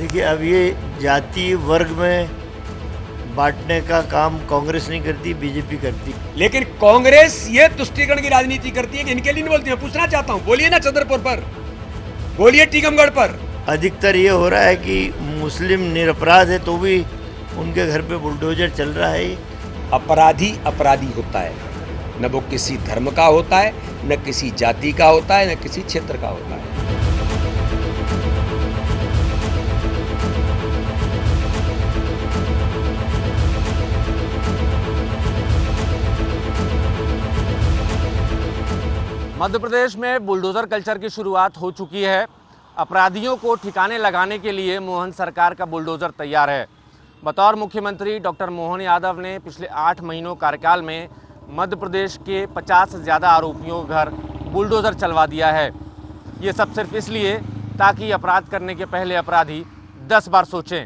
देखिए, अब ये जाति वर्ग में बांटने का काम कांग्रेस नहीं करती, बीजेपी करती। लेकिन कांग्रेस ये तुष्टीकरण की राजनीति करती है कि इनके लिए नहीं बोलती। मैं पूछना चाहता हूं, बोलिए ना छतरपुर पर, बोलिए टीकमगढ़ पर। अधिकतर ये हो रहा है कि मुस्लिम निरपराध है तो भी उनके घर पे बुलडोजर चल रहा है। अपराधी अपराधी होता है, न वो किसी धर्म का होता है, न किसी जाति का होता है, न किसी क्षेत्र का होता है। मध्य प्रदेश में बुलडोज़र कल्चर की शुरुआत हो चुकी है। अपराधियों को ठिकाने लगाने के लिए मोहन सरकार का बुलडोज़र तैयार है। बतौर मुख्यमंत्री डॉक्टर मोहन यादव ने पिछले 8 महीनों कार्यकाल में मध्य प्रदेश के 50 से ज़्यादा आरोपियों के घर बुलडोज़र चलवा दिया है। ये सब सिर्फ इसलिए ताकि अपराध करने के पहले अपराधी 10 बार सोचें।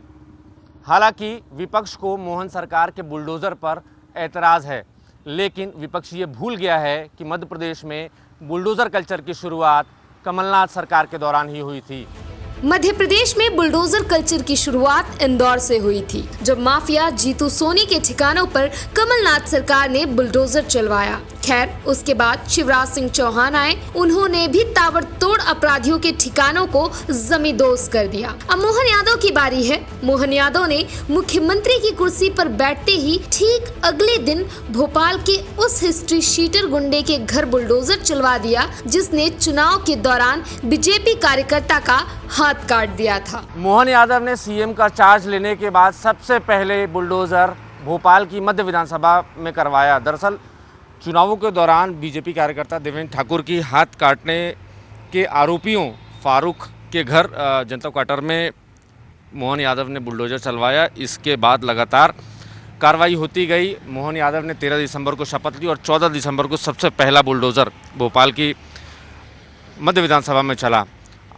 हालांकि विपक्ष को मोहन सरकार के बुलडोज़र पर एतराज़ है, लेकिन विपक्ष ये भूल गया है कि मध्य प्रदेश में बुलडोज़र कल्चर की शुरुआत कमलनाथ सरकार के दौरान ही हुई थी। मध्य प्रदेश में बुलडोजर कल्चर की शुरुआत इंदौर से हुई थी, जब माफिया जीतू सोनी के ठिकानों पर कमलनाथ सरकार ने बुलडोजर चलवाया। खैर, उसके बाद शिवराज सिंह चौहान आए, उन्होंने भी ताबड़तोड़ अपराधियों के ठिकानों को जमींदोज कर दिया। अब मोहन यादव की बारी है। मोहन यादव ने मुख्यमंत्री की कुर्सी पर बैठते ही ठीक अगले दिन भोपाल के उस हिस्ट्री शीटर गुंडे के घर बुलडोजर चलवा दिया, जिसने चुनाव के दौरान बीजेपी कार्यकर्ता का हाथ काट दिया था। मोहन यादव ने सीएम का चार्ज लेने के बाद सबसे पहले बुलडोज़र भोपाल की मध्य विधानसभा में करवाया। दरअसल चुनावों के दौरान बीजेपी कार्यकर्ता देवेंद्र ठाकुर की हाथ काटने के आरोपियों फारूक के घर जनता क्वार्टर में मोहन यादव ने बुलडोज़र चलवाया। इसके बाद लगातार कार्रवाई होती गई। मोहन यादव ने 13 दिसंबर को शपथ ली और 14 दिसंबर को सबसे पहला बुलडोज़र भोपाल की मध्य विधानसभा में चला।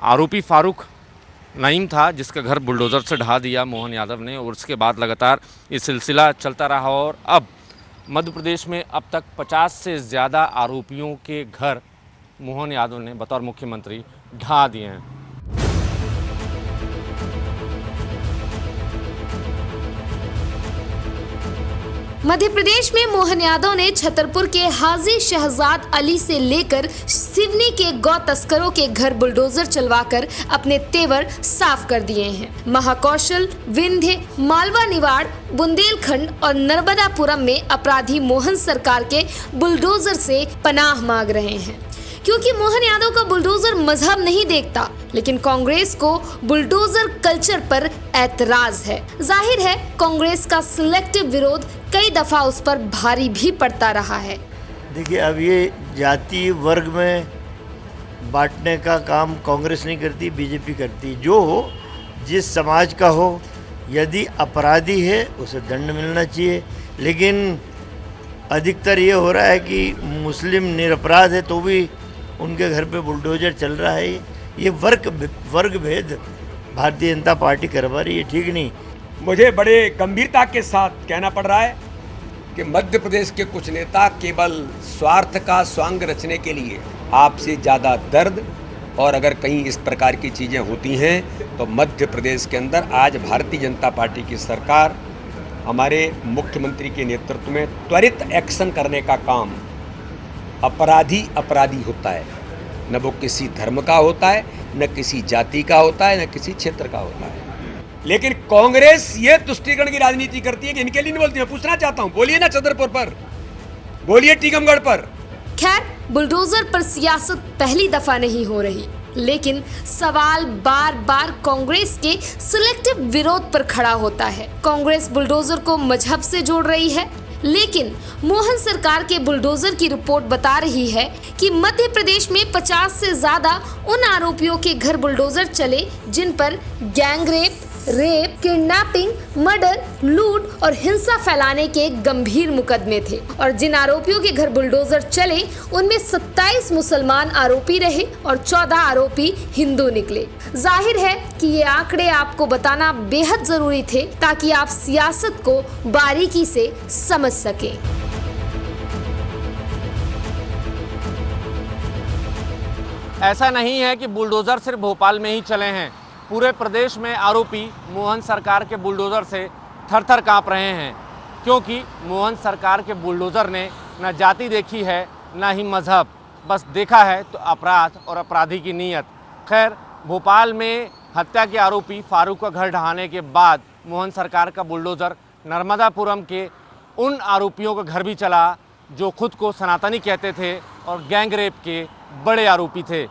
आरोपी फारूक नईम था, जिसका घर बुलडोज़र से ढहा दिया मोहन यादव ने, और उसके बाद लगातार ये सिलसिला चलता रहा और अब मध्य प्रदेश में अब तक 50 से ज़्यादा आरोपियों के घर मोहन यादव ने बतौर मुख्यमंत्री ढहा दिए हैं। मध्य प्रदेश में मोहन यादव ने छतरपुर के हाजी शहजाद अली से लेकर सिवनी के गौ तस्करों के घर बुलडोजर चलवाकर अपने तेवर साफ कर दिए हैं। महाकौशल, विंध्य, मालवा निवाड़, बुंदेलखंड और नर्मदापुरम में अपराधी मोहन सरकार के बुलडोजर से पनाह मांग रहे हैं, क्योंकि मोहन यादव का बुलडोजर मजहब नहीं देखता, लेकिन कांग्रेस को बुलडोजर कल्चर पर ऐतराज है। जाहिर है कांग्रेस का सिलेक्टिव विरोध कई दफा उस पर भारी भी पड़ता रहा है। देखिए, अब ये जाति वर्ग में बांटने का काम कांग्रेस नहीं करती, बीजेपी करती। जो हो, जिस समाज का हो, यदि अपराधी है उसे दंड मिलना चाहिए। लेकिन अधिकतर ये हो रहा है कि मुस्लिम निरपराध है तो भी उनके घर पे बुलडोजर चल रहा है। ये वर्ग भेद भारतीय जनता पार्टी करवा रही है, ठीक नहीं। मुझे बड़े गंभीरता के साथ कहना पड़ रहा है कि मध्य प्रदेश के कुछ नेता केवल स्वार्थ का स्वांग रचने के लिए आपसे ज़्यादा दर्द, और अगर कहीं इस प्रकार की चीज़ें होती हैं तो मध्य प्रदेश के अंदर आज भारतीय जनता पार्टी की सरकार हमारे मुख्यमंत्री के नेतृत्व में त्वरित एक्शन करने का काम। अपराधी अपराधी होता है, न वो किसी धर्म का होता है, न किसी जाति का होता है, न किसी क्षेत्र का होता है। लेकिन कांग्रेस ये तुष्टीकरण की राजनीति करती है कि इनके लिए नहीं बोलती। मैं पूछना चाहता हूं, बोलिए ना छतरपुर पर, बोलिए टीकमगढ़ पर। खैर, बुलडोजर पर सियासत पहली दफा नहीं हो रही, लेकिन सवाल बार बार कांग्रेस के सिलेक्टिव विरोध पर खड़ा होता है। कांग्रेस बुलडोजर को मजहब से जोड़ रही है, लेकिन मोहन सरकार के बुलडोजर की रिपोर्ट बता रही है कि मध्य प्रदेश में 50 से ज्यादा उन आरोपियों के घर बुलडोजर चले जिन पर गैंगरेप, रेप, किडनैपिंग, मर्डर, लूट और हिंसा फैलाने के गंभीर मुकदमे थे। और जिन आरोपियों के घर बुलडोजर चले उनमें 27 मुसलमान आरोपी रहे और 14 आरोपी हिंदू निकले। जाहिर है कि ये आंकड़े आपको बताना बेहद जरूरी थे ताकि आप सियासत को बारीकी से समझ सकें। ऐसा नहीं है कि बुलडोज़र सिर्फ भोपाल में ही चले हैं। पूरे प्रदेश में आरोपी मोहन सरकार के बुलडोज़र से थर-थर काँप रहे हैं, क्योंकि मोहन सरकार के बुलडोज़र ने न जाति देखी है न ही मज़हब, बस देखा है तो अपराध और अपराधी की नीयत। खैर, भोपाल में हत्या के आरोपी फारूक का घर ढहाने के बाद मोहन सरकार का बुलडोज़र नर्मदापुरम के उन आरोपियों का घर भी चला जो खुद को सनातनी कहते थे और गैंग रेप के बड़े आरोपी थे।